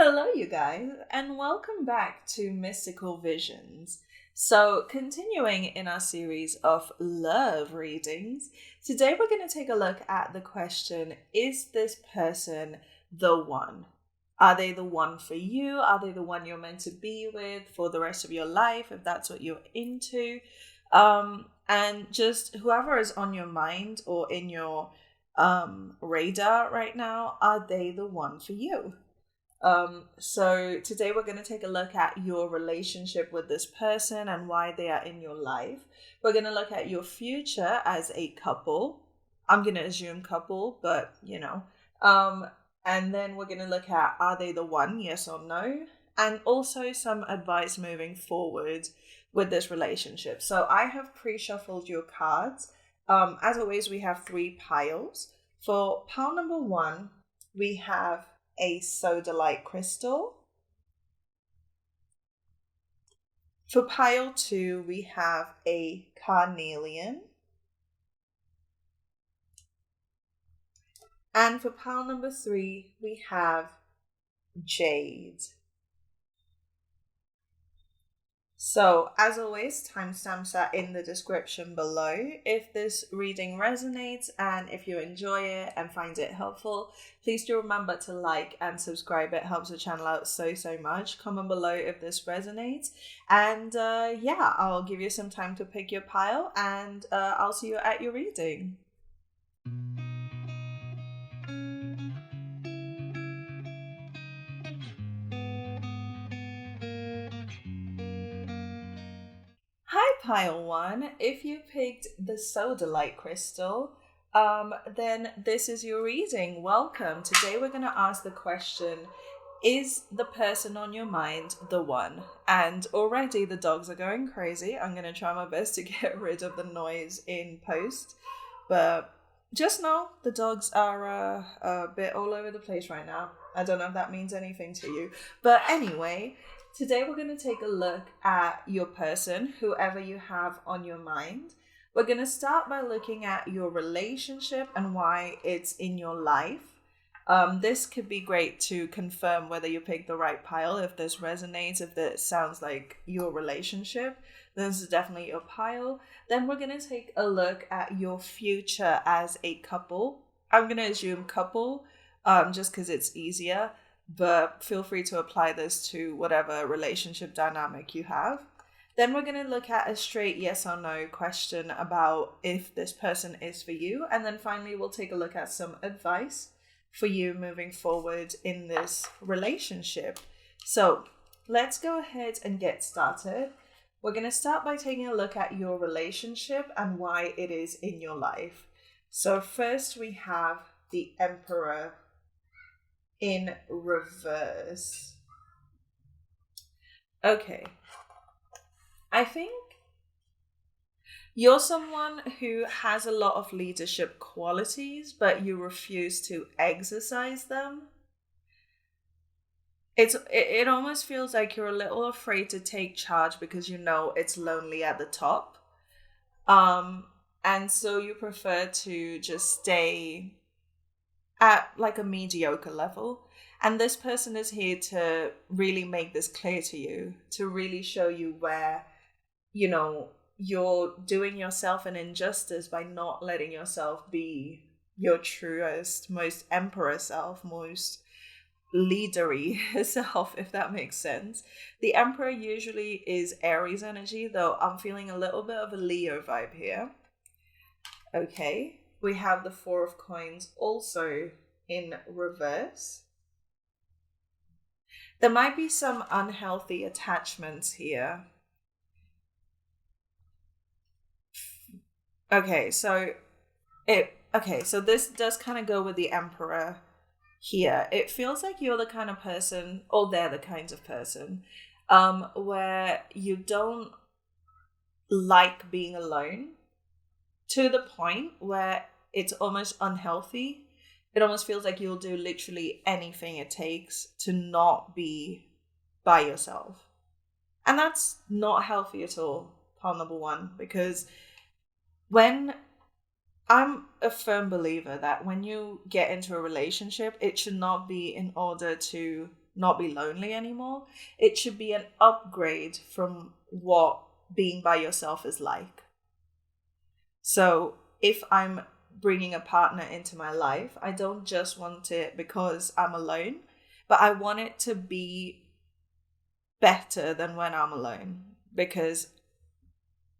Hello, you guys, and welcome back to Mystical Visions. So, continuing in our series of love readings, today we're going to take a look at the question: is this person the one? Are they the one for you? Are they the one you're meant to be with for the rest of your life, if that's what you're into? And just whoever is on your mind or in your radar right now, are they the one for you? So today we're going to take a look at your relationship with this person and why they are in your life. We're going to look at your future as a couple. I'm going to assume couple, but and then we're going to look at, are they the one, yes or no? And also some advice moving forward with this relationship. So I have pre-shuffled your cards. As always, we have 3 piles. For pile number 1, we have a sodalite crystal. For pile 2, we have a carnelian. And for pile number 3, we have jade. So, as always, timestamps are in the description below. If this reading resonates and if you enjoy it and find it helpful, please do remember to like and subscribe. It helps the channel out so much. Comment below if this resonates. And I'll give you some time to pick your pile and I'll see you at your reading. Hi, pile 1. If you picked the sodalite crystal, then this is your reading. Welcome. Today we're going to ask the question: is the person on your mind the one? And already the dogs are going crazy. I'm going to try my best to get rid of the noise in post, but just know the dogs are a bit all over the place right now. I don't know if that means anything to you, but anyway. Today we're going to take a look at your person, whoever you have on your mind. We're going to start by looking at your relationship and why it's in your life. This could be great to confirm whether you picked the right pile. If this resonates, if this sounds like your relationship, this is definitely your pile. Then we're going to take a look at your future as a couple. I'm going to assume couple, just because it's easier. But feel free to apply this to whatever relationship dynamic you have. Then we're going to look at a straight yes or no question about if this person is for you. And then finally, we'll take a look at some advice for you moving forward in this relationship. So let's go ahead and get started. We're going to start by taking a look at your relationship and why it is in your life. So first we have the Emperor in reverse. Okay. I think you're someone who has a lot of leadership qualities, but you refuse to exercise them. It almost feels like you're a little afraid to take charge because you know it's lonely at the top. And so you prefer to just stay at like a mediocre level. And this person is here to really make this clear to you, to really show you where, you're doing yourself an injustice by not letting yourself be your truest, most emperor self, most leadery self, if that makes sense. The Emperor usually is Aries energy, though I'm feeling a little bit of a Leo vibe here. Okay. We have the 4 of Coins also in reverse. There might be some unhealthy attachments here. So this does kind of go with the Emperor here. It feels like you're the kind of person, or they're the kinds of person, where you don't like being alone, to the point where it's almost unhealthy. It almost feels like you'll do literally anything it takes to not be by yourself. And that's not healthy at all, pile number 1, because I'm a firm believer that when you get into a relationship, it should not be in order to not be lonely anymore. It should be an upgrade from what being by yourself is like. So if I'm bringing a partner into my life, I don't just want it because I'm alone, but I want it to be better than when I'm alone, because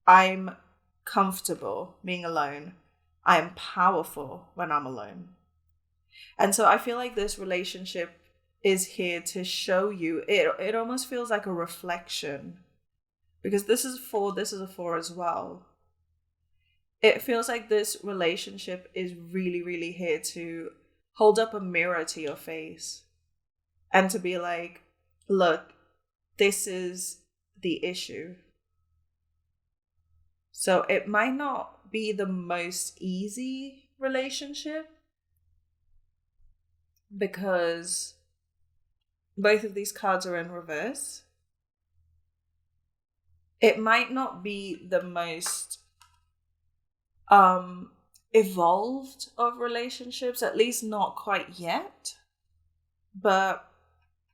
I'm comfortable being alone. I am powerful when I'm alone. And so I feel like this relationship is here to show you, it almost feels like a reflection, because this is a 4 as well. It feels like this relationship is really, really here to hold up a mirror to your face and to be like, look, this is the issue. So it might not be the most easy relationship, because both of these cards are in reverse. It might not be the most evolved of relationships, at least not quite yet. But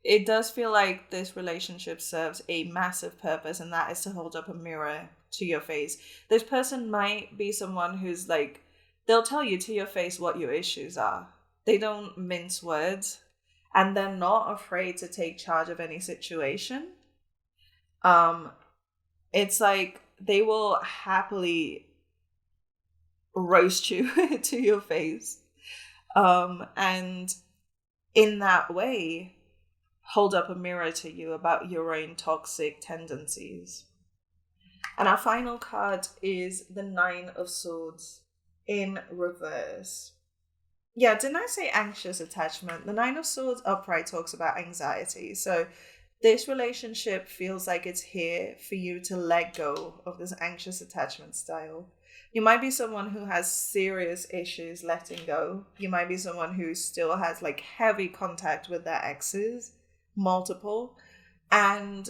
it does feel like this relationship serves a massive purpose, and that is to hold up a mirror to your face. This person might be someone who's like, they'll tell you to your face what your issues are. They don't mince words, and they're not afraid to take charge of any situation. It's like they will happily roast you to your face. And in that way, hold up a mirror to you about your own toxic tendencies. And our final card is the 9 of Swords in reverse. Yeah, didn't I say anxious attachment? The 9 of Swords upright talks about anxiety. So this relationship feels like it's here for you to let go of this anxious attachment style. You might be someone who has serious issues letting go. You might be someone who still has like heavy contact with their exes, multiple. And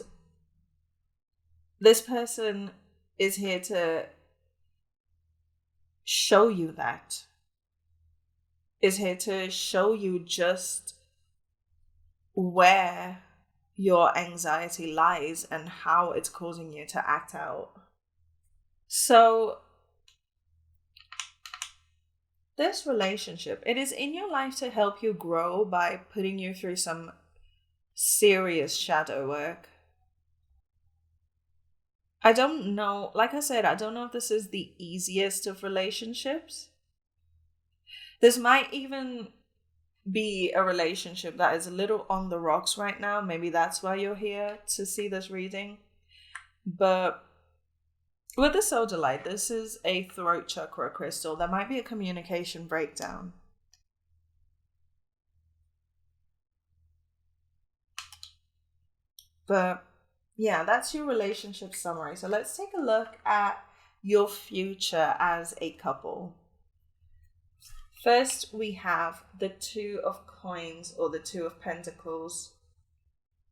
this person is here to show you that. Is here to show you just where your anxiety lies and how it's causing you to act out. So this relationship, it is in your life to help you grow by putting you through some serious shadow work. I don't know, like I said, I don't know if this is the easiest of relationships. This might even be a relationship that is a little on the rocks right now. Maybe that's why you're here to see this reading. But with the sodalite, this is a throat chakra crystal. There might be a communication breakdown. But yeah, that's your relationship summary. So let's take a look at your future as a couple. First, we have the 2 of Coins, or the 2 of Pentacles,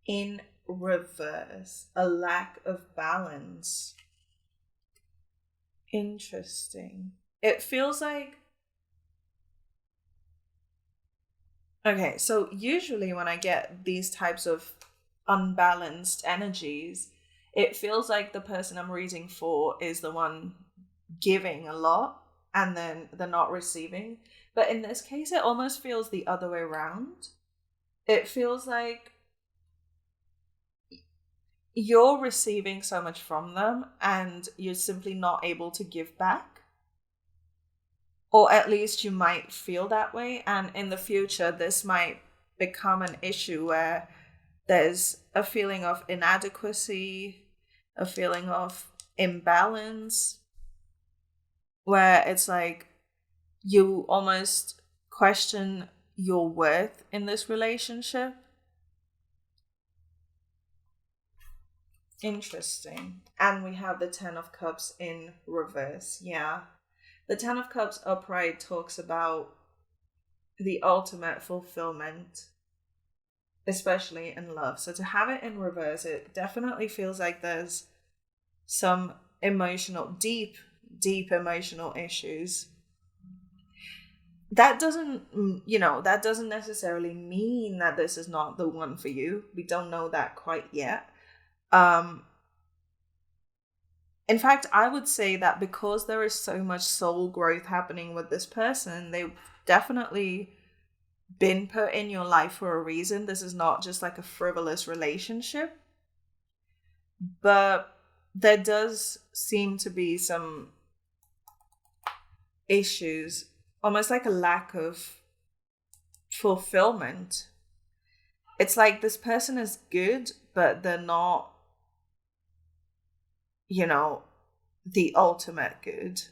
in reverse. A lack of balance. Interesting. It feels like... Okay, so usually when I get these types of unbalanced energies, it feels like the person I'm reading for is the one giving a lot and then they're not receiving. But in this case, it almost feels the other way around. It feels like you're receiving so much from them and you're simply not able to give back. Or at least you might feel that way. And in the future, this might become an issue where there's a feeling of inadequacy, a feeling of imbalance, where it's like you almost question your worth in this relationship. Interesting. And we have the 10 of Cups in reverse. Yeah. The 10 of Cups upright talks about the ultimate fulfillment, especially in love. So to have it in reverse, it definitely feels like there's some emotional, deep emotional issues. that doesn't necessarily mean that this is not the one for you. We don't know that quite yet. Um, in fact, I would say that because there is so much soul growth happening with this person, they've definitely been put in your life for a reason. This is not just like a frivolous relationship, but there does seem to be some issues, almost like a lack of fulfillment. It's like this person is good, but they're not, you know, the ultimate good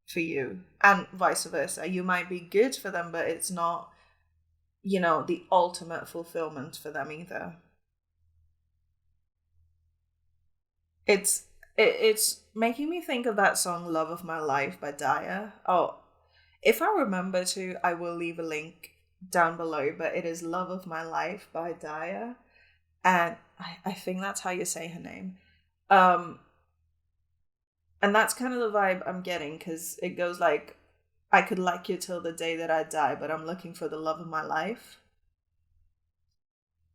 for you, and vice versa. You might be good for them, but it's not, the ultimate fulfillment for them either. It's making me think of that song "Love of My Life" by Daya. Oh, if I remember to, I will leave a link down below, but it is "Love of My Life" by Daya, and I think that's how you say her name. Um, and that's kind of the vibe I'm getting, because it goes like, I could like you till the day that I die, but I'm looking for the love of my life.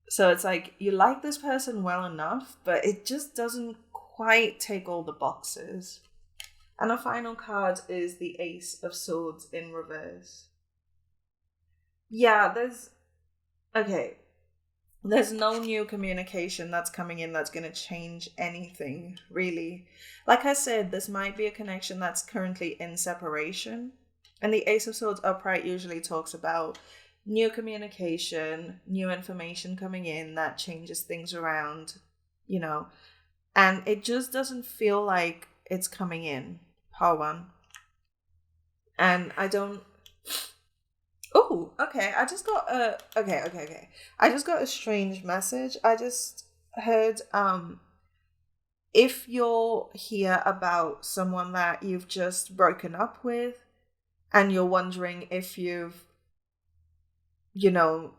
So it's like you like this person well enough, but it just doesn't quite take all the boxes. And the final card is the Ace of Swords in reverse. Yeah, okay. There's no new communication that's coming in that's going to change anything, really. Like I said, this might be a connection that's currently in separation. And the Ace of Swords upright usually talks about new communication, new information coming in that changes things around, you know. And it just doesn't feel like it's coming in, part one. And I don't. Oh, okay. I just got a. Okay. I just got a strange message. I just heard if you're here about someone that you've just broken up with, and you're wondering if you know,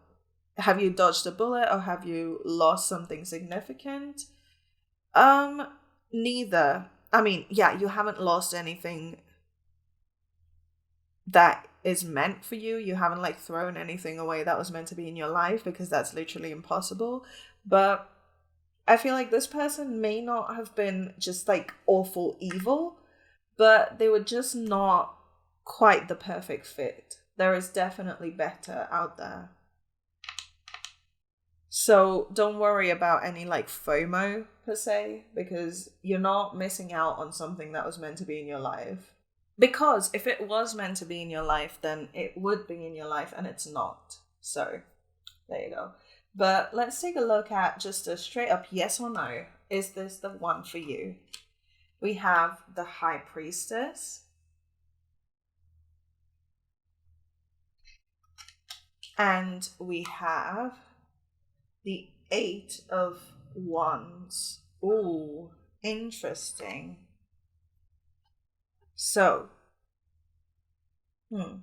have you dodged a bullet or have you lost something significant? Um, Neither. I mean, yeah, you haven't lost anything that is meant for you. You haven't like thrown anything away that was meant to be in your life, because that's literally impossible. But I feel like this person may not have been just like awful evil, but they were just not quite the perfect fit. There is definitely better out there. So don't worry about any like FOMO per se, because you're not missing out on something that was meant to be in your life. Because if it was meant to be in your life, then it would be in your life, and it's not. So there you go. But let's take a look at just a straight up yes or no. Is this the one for you? We have the High Priestess. And we have the Eight of Wands. Ooh, interesting. So, the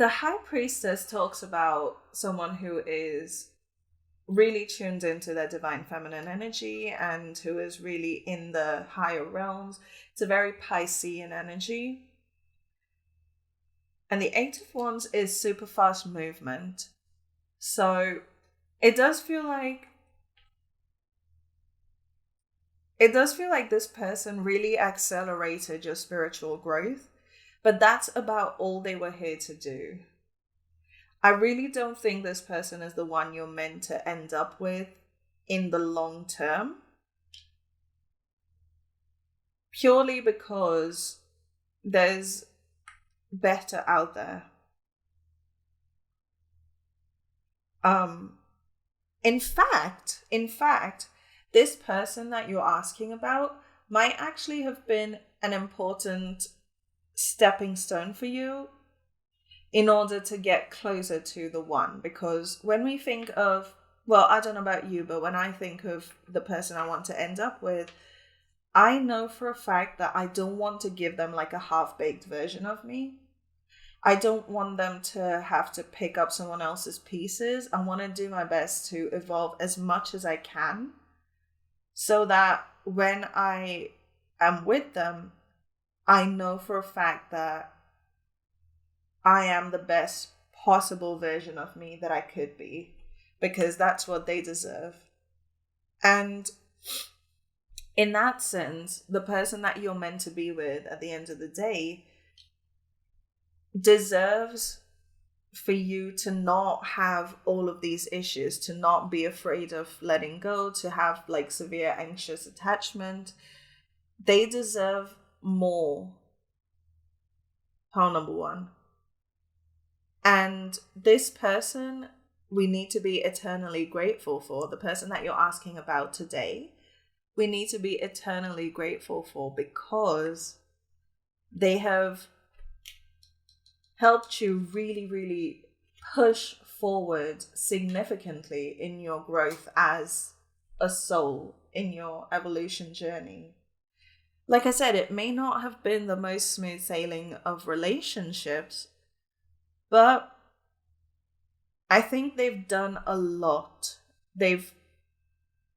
High Priestess talks about someone who is really tuned into their divine feminine energy and who is really in the higher realms. It's a very Piscean energy. And the Eight of Wands is super fast movement. So it does feel like this person really accelerated your spiritual growth, but that's about all they were here to do. I really don't think this person is the one you're meant to end up with in the long term, purely because there's better out there. In fact, this person that you're asking about might actually have been an important stepping stone for you in order to get closer to the one. Because when we think of, well, I don't know about you, but when I think of the person I want to end up with, I know for a fact that I don't want to give them like a half-baked version of me. I don't want them to have to pick up someone else's pieces. I want to do my best to evolve as much as I can, so that when I am with them, I know for a fact that I am the best possible version of me that I could be, because that's what they deserve. And in that sense, the person that you're meant to be with at the end of the day deserves for you to not have all of these issues, to not be afraid of letting go, to have like severe anxious attachment. They deserve more. Pile number one. And this person we need to be eternally grateful for. The person that you're asking about today, we need to be eternally grateful for, because they have helped you really, really push forward significantly in your growth as a soul, in your evolution journey. Like I said, it may not have been the most smooth sailing of relationships, but I think they've done a lot. They've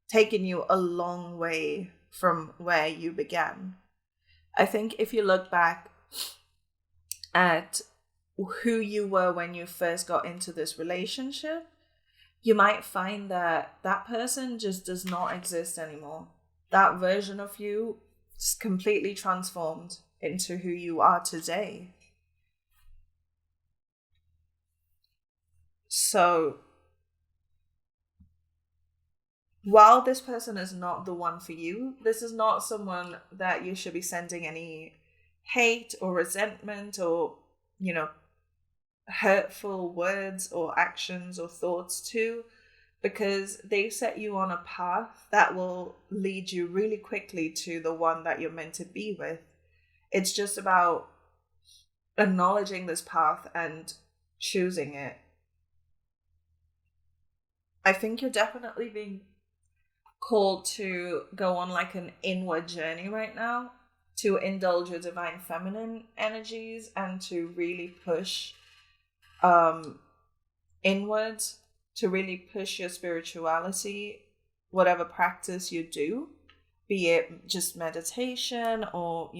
taken you a long way from where you began. I think if you look back at who you were when you first got into this relationship, you might find that that person just does not exist anymore. That version of you is completely transformed into who you are today. So, while this person is not the one for you, this is not someone that you should be sending any hate or resentment or, hurtful words or actions or thoughts to, because they set you on a path that will lead you really quickly to the one that you're meant to be with. It's just about acknowledging this path and choosing it. I think you're definitely being called to go on like an inward journey right now, to indulge your divine feminine energies and to really push inwards, to really push your spirituality, whatever practice you do, be it just meditation or,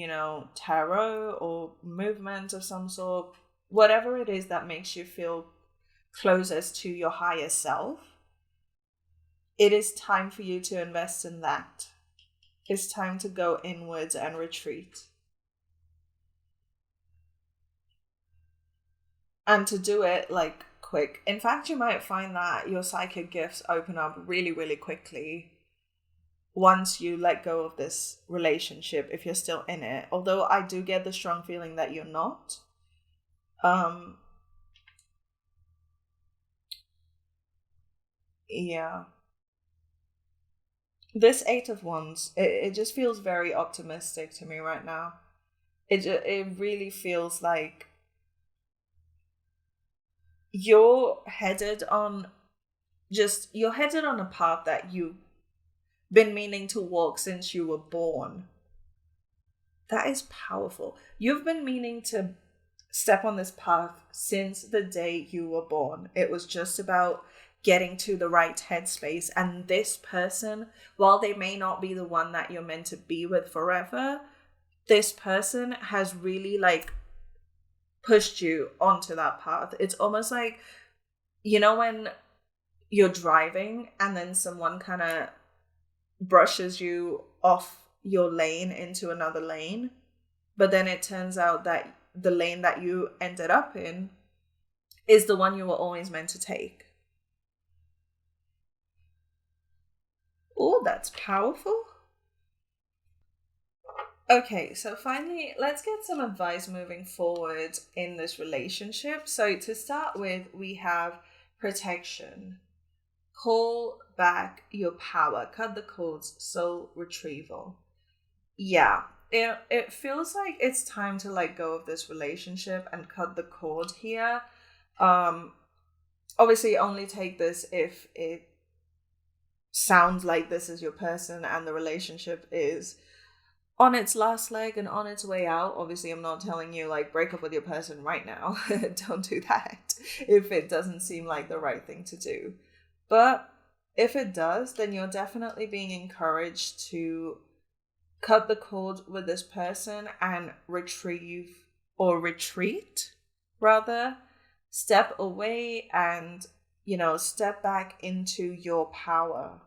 tarot or movement of some sort, whatever it is that makes you feel closest to your higher self. It is time for you to invest in that. It's time to go inwards and retreat. And to do it like quick. In fact, you might find that your psychic gifts open up really, really quickly once you let go of this relationship, if you're still in it. Although I do get the strong feeling that you're not. Yeah. This Eight of Wands, it just feels very optimistic to me right now. It really feels like you're headed on a path that you've been meaning to walk since you were born. That is powerful. You've been meaning to step on this path since the day you were born. It was just about getting to the right headspace. And this person, while they may not be the one that you're meant to be with forever, this person has really pushed you onto that path. It's almost like, when you're driving and then someone kind of brushes you off your lane into another lane, but then it turns out that the lane that you ended up in is the one you were always meant to take. Oh, that's powerful. Okay, so finally, let's get some advice moving forward in this relationship. So to start with, we have protection. Call back your power. Cut the cords. Soul retrieval. Yeah, it feels like it's time to let go of this relationship and cut the cord here. Obviously, only take this if it sounds like this is your person and the relationship is on its last leg and on its way out. Obviously, I'm not telling you break up with your person right now. Don't do that if it doesn't seem like the right thing to do. But if it does, then you're definitely being encouraged to cut the cord with this person and retreat rather, step away and, step back into your power.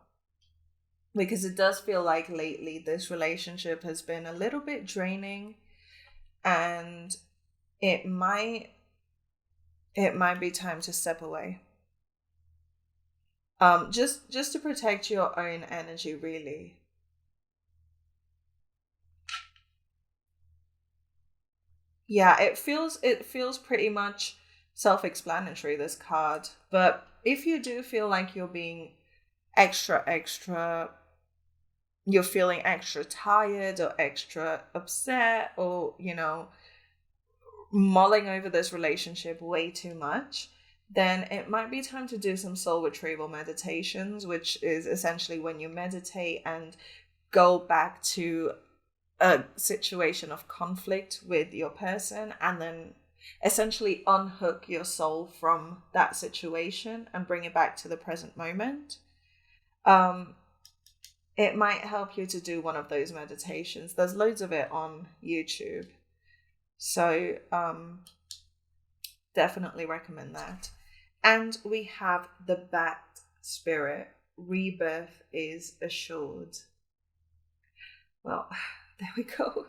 Because it does feel like lately this relationship has been a little bit draining, and it might be time to step away. Just to protect your own energy, really. Yeah, it feels pretty much self-explanatory, this card. But if you do feel like you're being extra, you're feeling extra tired or extra upset, or mulling over this relationship way too much, then it might be time to do some soul retrieval meditations, which is essentially when you meditate and go back to a situation of conflict with your person, and then essentially unhook your soul from that situation and bring it back to the present moment. Um, it might help you to do one of those meditations. There's loads of it on YouTube. So definitely recommend that. And we have the Bat Spirit. Rebirth is assured. Well, there we go.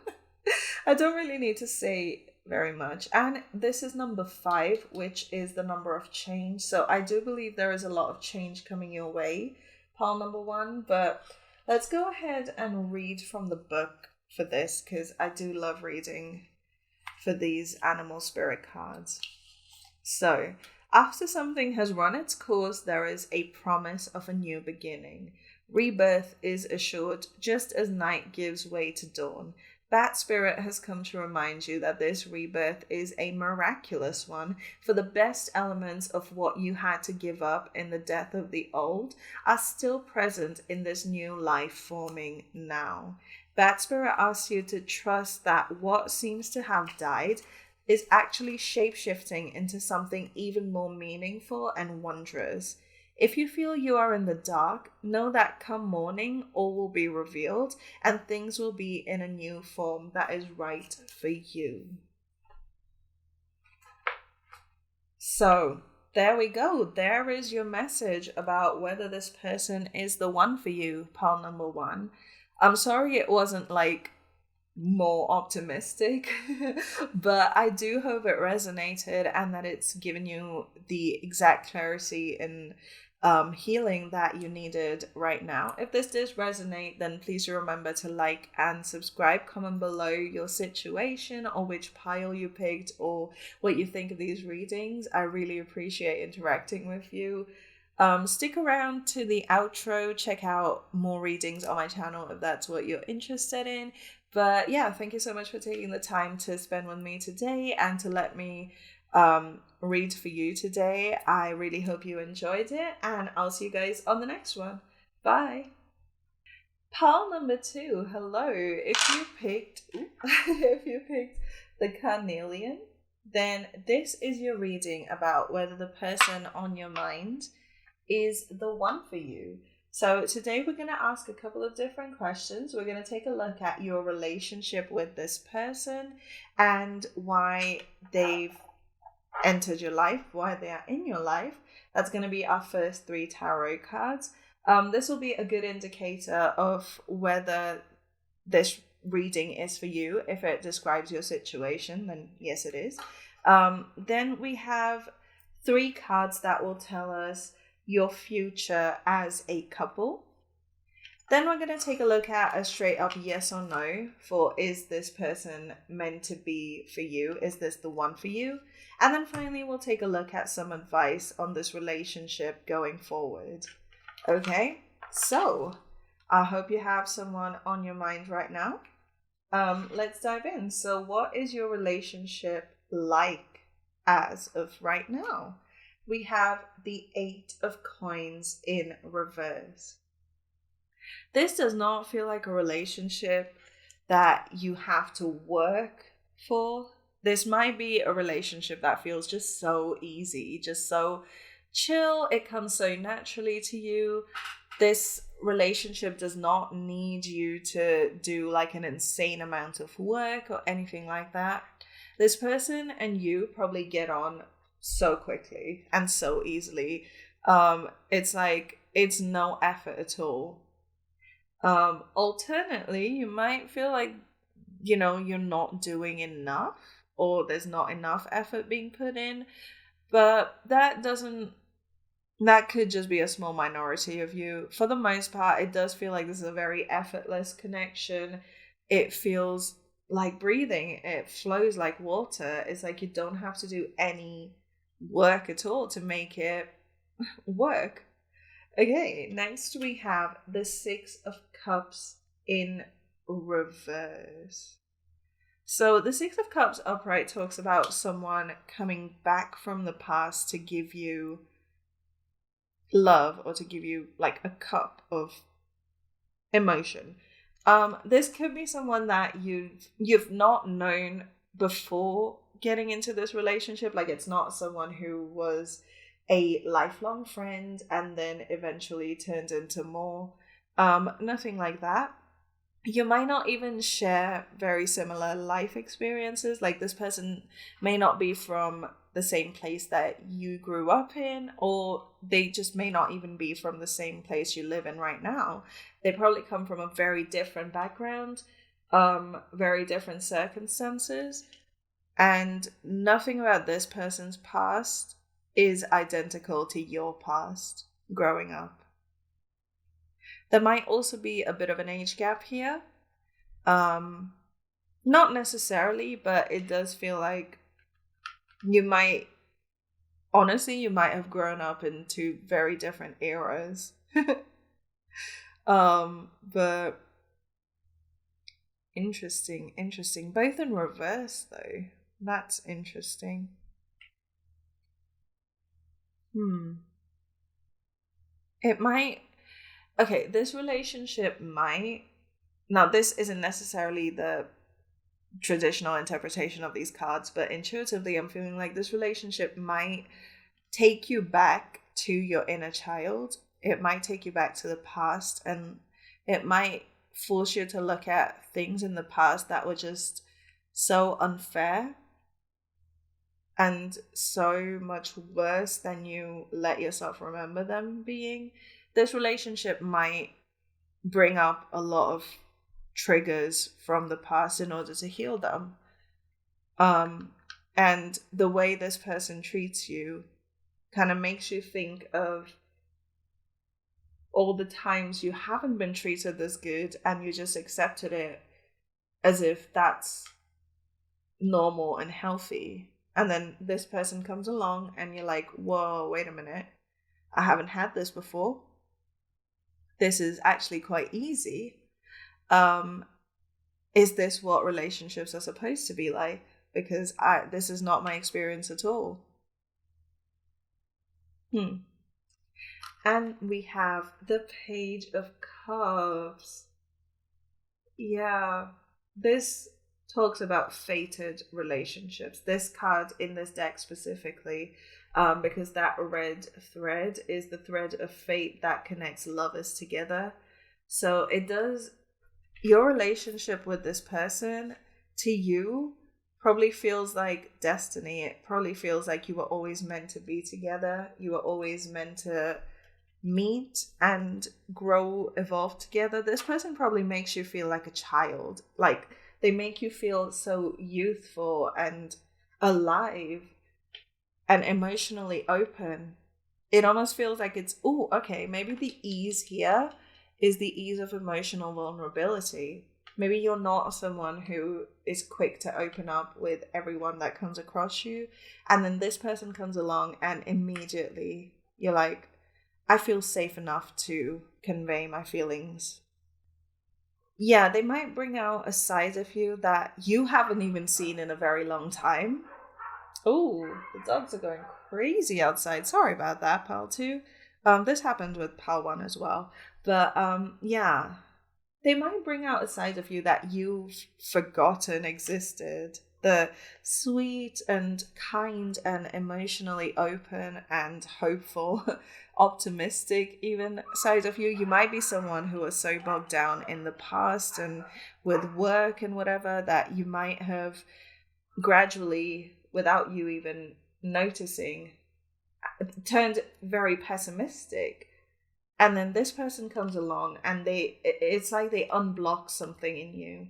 I don't really need to say very much. And this is number 5, which is the number of change. So I do believe there is a lot of change coming your way, pile number 1. But let's go ahead and read from the book for this, because I do love reading for these animal spirit cards. So, after something has run its course, there is a promise of a new beginning. Rebirth is assured just as night gives way to dawn. Bat Spirit has come to remind you that this rebirth is a miraculous one, for the best elements of what you had to give up in the death of the old are still present in this new life forming now. Bat Spirit asks you to trust that what seems to have died is actually shape-shifting into something even more meaningful and wondrous. If you feel you are in the dark, know that come morning, all will be revealed and things will be in a new form that is right for you. So, there we go. There is your message about whether this person is the one for you, pile number 1. I'm sorry it wasn't like more optimistic, but I do hope it resonated and that it's given you the exact clarity and healing that you needed right now. If this does resonate, then please remember to like and subscribe. Comment below your situation or which pile you picked or what you think of these readings. I really appreciate interacting with you. Stick around to the outro. Check out more readings on my channel if that's what you're interested in. But yeah, thank you so much for taking the time to spend with me today and to let me read for you today. I really hope you enjoyed it, and I'll see you guys on the next one. Bye. Pile number 2. Hello. If you picked the carnelian, then this is your reading about whether the person on your mind is the one for you. So today we're going to ask a couple of different questions. We're going to take a look at your relationship with this person and why they've entered your life, why they are in your life. That's going to be our first 3 tarot cards. This will be a good indicator of whether this reading is for you. If it describes your situation, then yes, it is. Then we have 3 cards that will tell us your future as a couple. Then we're going to take a look at a straight up yes or no for, is this person meant to be for you? Is this the one for you? And then finally, we'll take a look at some advice on this relationship going forward. Okay, so I hope you have someone on your mind right now. Let's dive in. So what is your relationship like as of right now? We have the 8 of Coins in reverse. This does not feel like a relationship that you have to work for. This might be a relationship that feels just so easy, just so chill. It comes so naturally to you. This relationship does not need you to do like an insane amount of work or anything like that. This person and you probably get on so quickly and so easily. It's like it's no effort at all. Alternately, you might feel like, you're not doing enough, or there's not enough effort being put in, but that could just be a small minority of you. For the most part, it does feel like this is a very effortless connection. It feels like breathing. It flows like water. It's like you don't have to do any work at all to make it work. Okay, next we have the Six of Cups in reverse. So the Six of Cups upright talks about someone coming back from the past to give you love, or to give you like a cup of emotion. This could be someone that you've not known before getting into this relationship. Like, it's not someone who was a lifelong friend and then eventually turned into more. Nothing like that. You might not even share very similar life experiences. Like, this person may not be from the same place that you grew up in, or they just may not even be from the same place you live in right now. They probably come from a very different background, very different circumstances, and nothing about this person's past is identical to your past growing up. There might also be a bit of an age gap here. Not necessarily, but it does feel like you might have grown up in two very different eras. But interesting. Both in reverse though. That's interesting. It might. Okay, this relationship might. Now, this isn't necessarily the traditional interpretation of these cards, but intuitively, I'm feeling like this relationship might take you back to your inner child. It might take you back to the past, and it might force you to look at things in the past that were just so unfair and so much worse than you let yourself remember them being. This relationship might bring up a lot of triggers from the past in order to heal them. And the way this person treats you kind of makes you think of all the times you haven't been treated this good and you just accepted it as if that's normal and healthy. And then this person comes along and you're like, whoa, wait a minute. I haven't had this before. This is actually quite easy. Is this what relationships are supposed to be like? Because this is not my experience at all. And we have the Page of Cups. Yeah, this talks about fated relationships. This card in this deck specifically, because that red thread is the thread of fate that connects lovers together. So it does. Your relationship with this person, to you, probably feels like destiny. It probably feels like you were always meant to be together. You were always meant to meet and grow, evolve together. This person probably makes you feel like a child. Like, they make you feel so youthful and alive and emotionally open. It almost feels like it's, oh, okay, maybe the ease here is the ease of emotional vulnerability. Maybe you're not someone who is quick to open up with everyone that comes across you. And then this person comes along and immediately you're like, I feel safe enough to convey my feelings. Yeah, they might bring out a side of you that you haven't even seen in a very long time. Oh, the dogs are going crazy outside. Sorry about that, Pal 2. This happened with Pal 1 as well. But yeah, they might bring out a side of you that you've forgotten existed. the sweet and kind and emotionally open and hopeful, optimistic even side of you. You might be someone who was so bogged down in the past and with work and whatever that you might have gradually, without you even noticing, turned very pessimistic. And then this person comes along and it's like they unblock something in you.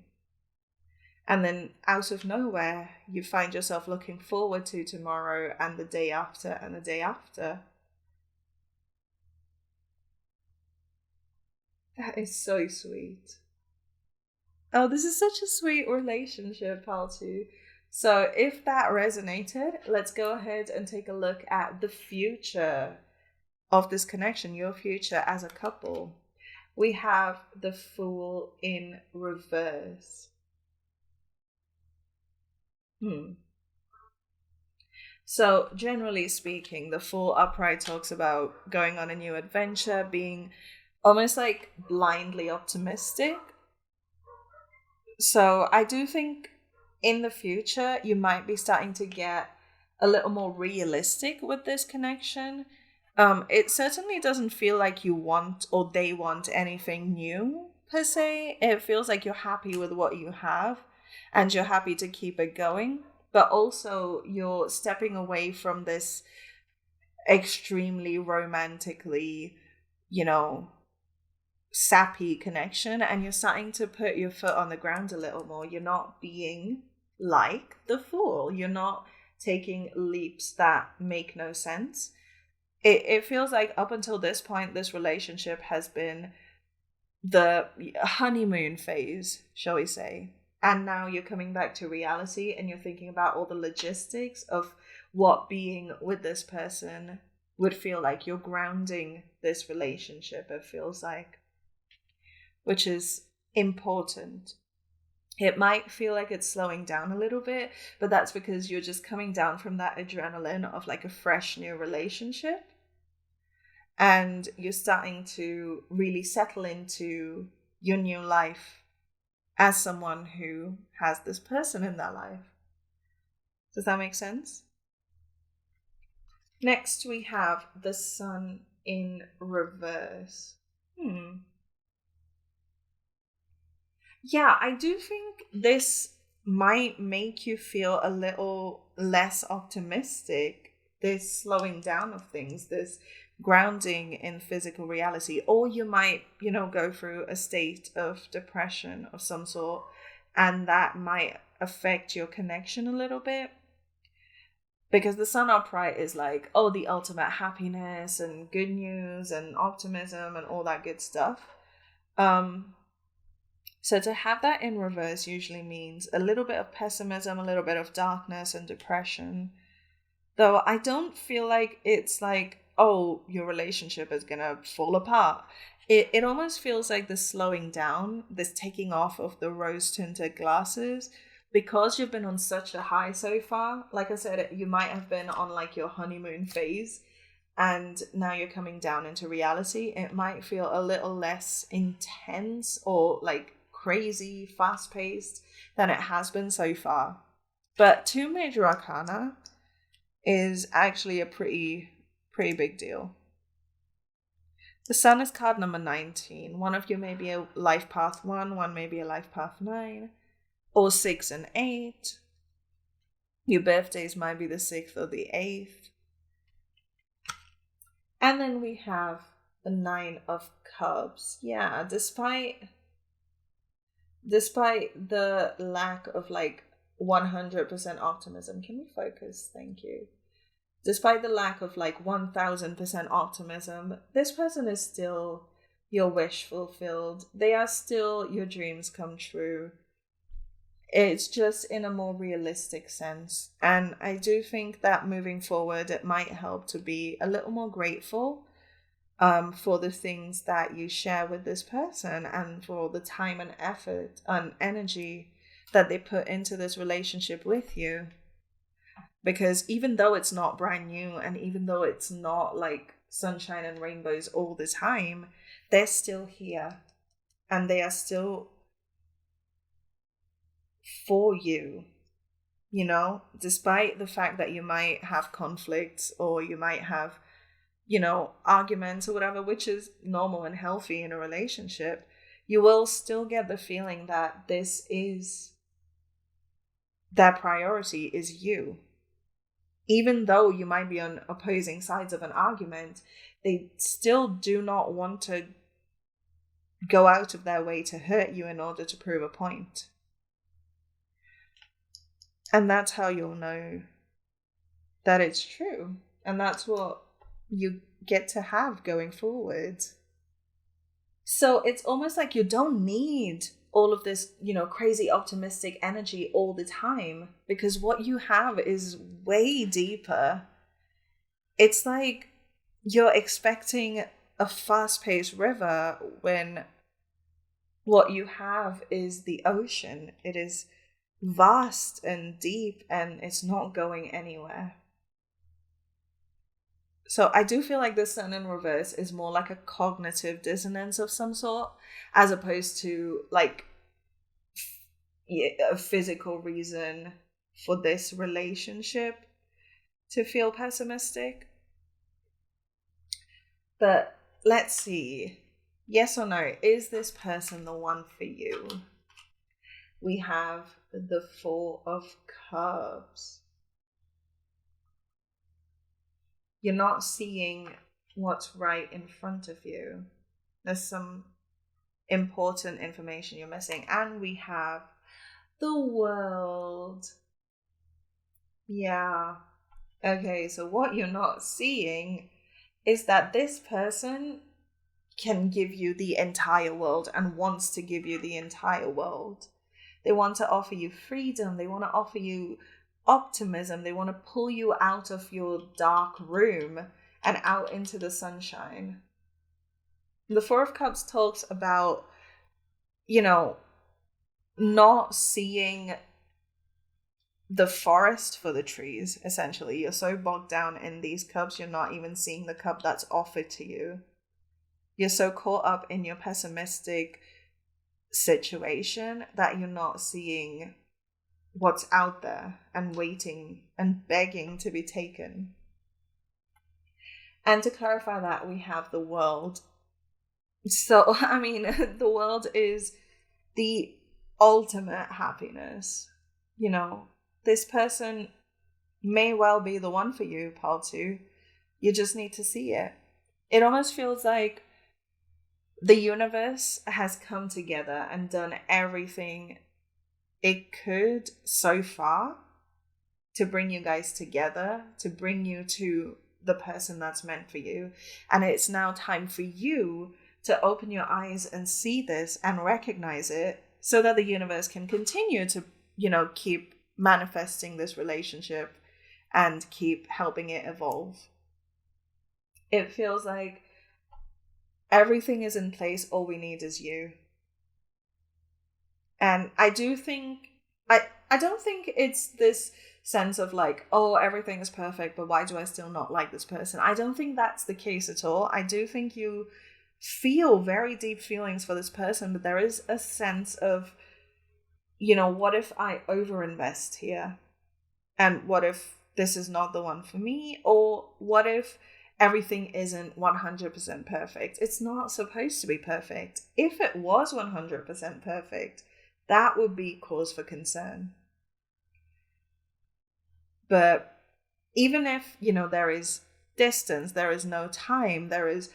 And then out of nowhere, you find yourself looking forward to tomorrow and the day after and the day after. That is so sweet. Oh, this is such a sweet relationship, Paltu. So if that resonated, let's go ahead and take a look at the future of this connection, your future as a couple. We have the Fool in reverse. So, generally speaking, the Fool upright talks about going on a new adventure, being almost like blindly optimistic. So, I do think in the future, you might be starting to get a little more realistic with this connection. It certainly doesn't feel like you want or they want anything new per se. It feels like you're happy with what you have and you're happy to keep it going. But also, you're stepping away from this extremely romantically, you know, sappy connection and you're starting to put your foot on the ground a little more. You're not being like the Fool. You're not taking leaps that make no sense. It feels like up until this point, this relationship has been the honeymoon phase, shall we say. And now you're coming back to reality and you're thinking about all the logistics of what being with this person would feel like. You're grounding this relationship, it feels like, which is important. It might feel like it's slowing down a little bit, but that's because you're just coming down from that adrenaline of like a fresh new relationship. And you're starting to really settle into your new life as someone who has this person in their life. Does that make sense? Next, we have the Sun in reverse. Yeah, I do think this might make you feel a little less optimistic, this slowing down of things, this grounding in physical reality. Or you might, go through a state of depression of some sort, and that might affect your connection a little bit. Because the Sun upright is like, oh, the ultimate happiness and good news and optimism and all that good stuff. So to have that in reverse usually means a little bit of pessimism, a little bit of darkness and depression. Though I don't feel like it's like, oh, your relationship is going to fall apart. It almost feels like this slowing down, this taking off of the rose-tinted glasses, because you've been on such a high so far. Like I said, you might have been on like your honeymoon phase, and now you're coming down into reality. It might feel a little less intense or like crazy, fast-paced than it has been so far. But 2 major arcana is actually a pretty big deal. The Sun is card number 19. One of you may be a life path 1, one may be a life path 9, or 6 and 8. Your birthdays might be the 6th or the 8th. And then we have the 9 of Cups. Yeah, despite the lack of like 100% optimism. Can we focus? Thank you. Despite the lack of like 1000% optimism, this person is still your wish fulfilled. They are still your dreams come true. It's just in a more realistic sense. And I do think that moving forward, it might help to be a little more grateful for the things that you share with this person and for the time and effort and energy that they put into this relationship with you. Because even though it's not brand new and even though it's not like sunshine and rainbows all the time, they're still here and they are still for you. despite the fact that you might have conflicts or you might have, arguments or whatever, which is normal and healthy in a relationship, you will still get the feeling that their priority is you. Even though you might be on opposing sides of an argument, they still do not want to go out of their way to hurt you in order to prove a point. And that's how you'll know that it's true. And that's what you get to have going forward. So it's almost like you don't need all of this, crazy optimistic energy all the time, because what you have is way deeper. It's like you're expecting a fast-paced river when what you have is the ocean. It is vast and deep, and it's not going anywhere. So I do feel like the sun in reverse is more like a cognitive dissonance of some sort, as opposed to like a physical reason for this relationship to feel pessimistic. But let's see. Yes or no, is this person the one for you? We have the Four of Cups. You're not seeing what's right in front of you. There's some important information you're missing. And we have the World. Yeah. Okay, so what you're not seeing is that this person can give you the entire world and wants to give you the entire world. They want to offer you freedom. They want to offer you optimism. They want to pull you out of your dark room and out into the sunshine. The Four of Cups talks about, not seeing the forest for the trees, essentially. You're so bogged down in these cups, you're not even seeing the cup that's offered to you. You're so caught up in your pessimistic situation that you're not seeing what's out there and waiting and begging to be taken. And to clarify that, we have the World. So, the world is the ultimate happiness. This person may well be the one for you, Pal 2. You just need to see it. It almost feels like the universe has come together and done everything it could so far to bring you guys together, to bring you to the person that's meant for you. And it's now time for you to open your eyes and see this and recognize it so that the universe can continue to, keep manifesting this relationship and keep helping it evolve. It feels like everything is in place. All we need is you. And I don't think it's this sense of like, oh, everything is perfect, but why do I still not like this person? I don't think that's the case at all. I do think you feel very deep feelings for this person, but there is a sense of, what if I overinvest here? And what if this is not the one for me? Or what if everything isn't 100% perfect? It's not supposed to be perfect. If it was 100% perfect, that would be cause for concern. But even if, there is distance, there is no time, there is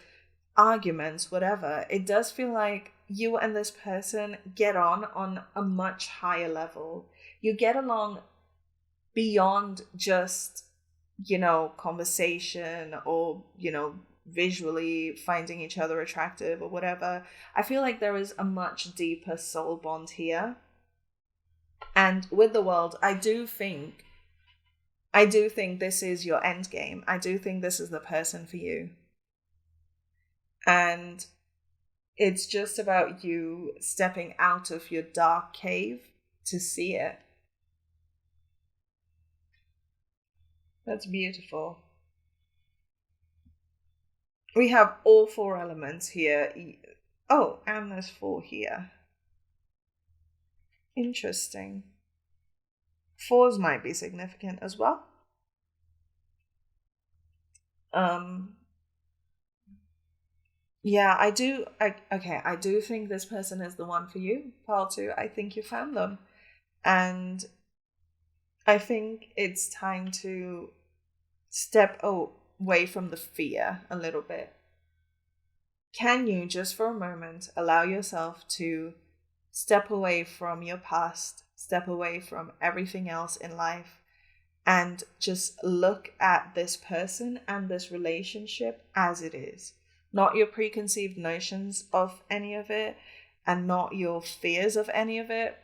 arguments, whatever, it does feel like you and this person get on a much higher level. You get along beyond just, conversation or, visually finding each other attractive or whatever. I feel like there is a much deeper soul bond here. And with the World, I do think this is your end game. I do think this is the person for you. And it's just about you stepping out of your dark cave to see it. That's beautiful. We have all 4 elements here. Oh, and there's 4 here. Interesting. Fours might be significant as well. Yeah, I do think this person is the one for you, pile 2. I think you found them. And I think it's time to step away from the fear a little bit. Can you just for a moment allow yourself to step away from your past, step away from everything else in life, and just look at this person and this relationship as it is? Not your preconceived notions of any of it and not your fears of any of it,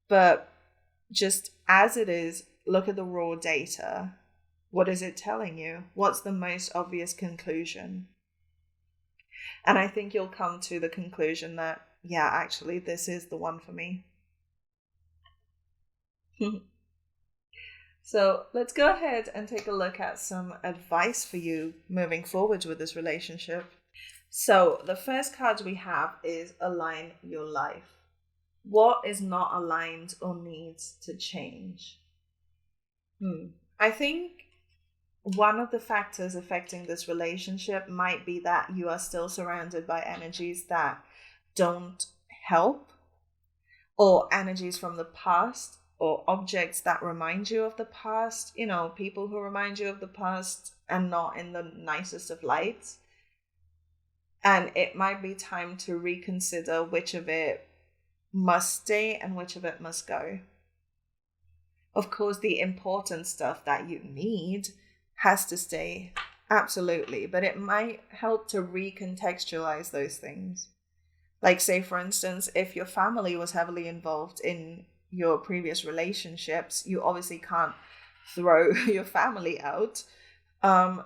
but just as it is. Look at the raw data. What is it telling you? What's the most obvious conclusion? And I think you'll come to the conclusion that, yeah, actually, this is the one for me. So let's go ahead and take a look at some advice for you moving forward with this relationship. So the first card we have is Align Your Life. What is not aligned or needs to change? I think one of the factors affecting this relationship might be that you are still surrounded by energies that don't help, or energies from the past, or objects that remind you of the past, people who remind you of the past and not in the nicest of lights. And it might be time to reconsider which of it must stay and which of it must go. Of course, the important stuff that you need has to stay, absolutely, but it might help to recontextualize those things. Like, say, for instance, if your family was heavily involved in your previous relationships, you obviously can't throw your family out.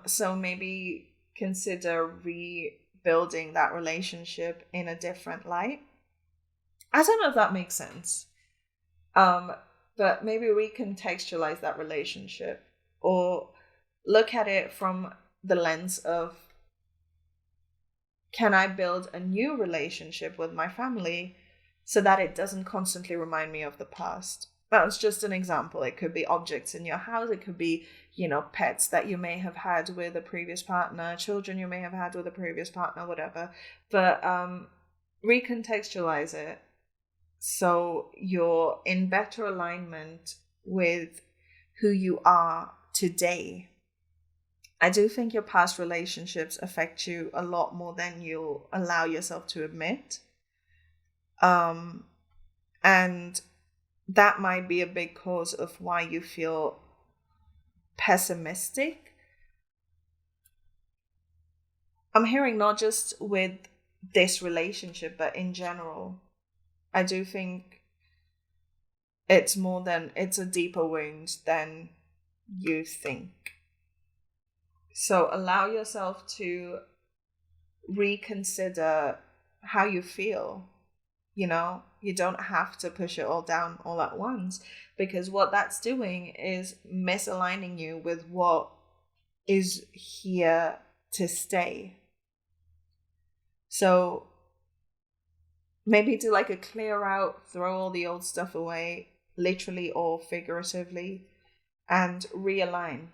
So maybe consider rebuilding that relationship in a different light. I don't know if that makes sense. But maybe recontextualize that relationship, or look at it from the lens of, can I build a new relationship with my family so that it doesn't constantly remind me of the past? That's just an example. It could be objects in your house. It could be, pets that you may have had with a previous partner, children you may have had with a previous partner, whatever. But recontextualize it so you're in better alignment with who you are today. I do think your past relationships affect you a lot more than you'll allow yourself to admit. And that might be a big cause of why you feel pessimistic. I'm hearing not just with this relationship, but in general. I do think it's a deeper wound than you think. So allow yourself to reconsider how you feel. You don't have to push it all down all at once, because what that's doing is misaligning you with what is here to stay. So maybe do like a clear out, throw all the old stuff away, literally or figuratively, and realign.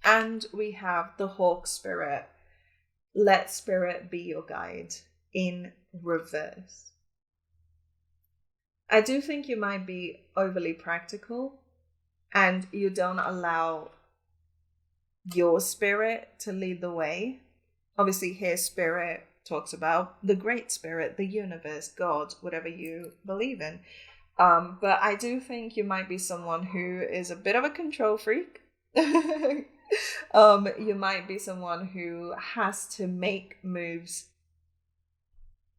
And we have the Hawk Spirit. Let Spirit be your guide, in reverse. I do think you might be overly practical and you don't allow your spirit to lead the way. Obviously, here Spirit talks about the Great Spirit, the universe, God, whatever you believe in. But I do think you might be someone who is a bit of a control freak. You might be someone who has to make moves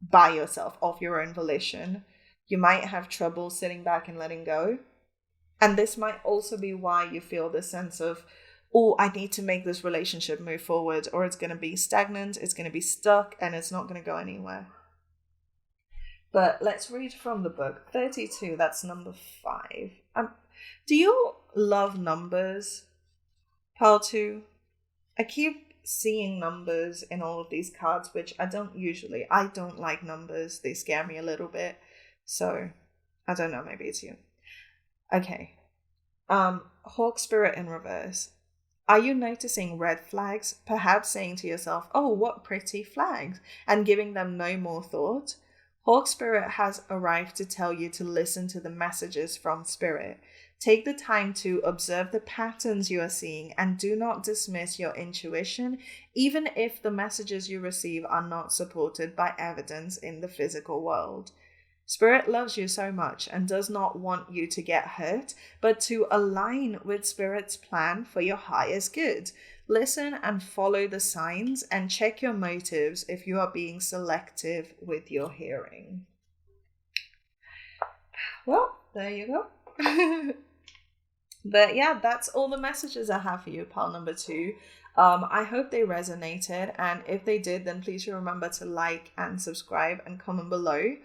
by yourself, of your own volition. You might have trouble sitting back and letting go. And this might also be why you feel this sense of, oh, I need to make this relationship move forward, or it's going to be stagnant, it's going to be stuck, and it's not going to go anywhere. But let's read from the book. 32, that's number 5. Do you love numbers, pile 2? I keep seeing numbers in all of these cards, which I don't like numbers. They scare me a little bit. So I don't know, maybe it's you. Okay. Hawk Spirit in reverse. Are you noticing red flags? Perhaps saying to yourself, oh, what pretty flags, and giving them no more thought? Hawk Spirit has arrived to tell you to listen to the messages from Spirit. Take the time to observe the patterns you are seeing and do not dismiss your intuition, even if the messages you receive are not supported by evidence in the physical world. Spirit loves you so much and does not want you to get hurt, but to align with Spirit's plan for your highest good. Listen and follow the signs and check your motives if you are being selective with your hearing. Well, there you go. But yeah, that's all the messages I have for you, pile number 2. I hope they resonated, and if they did, then please remember to like and subscribe and comment below.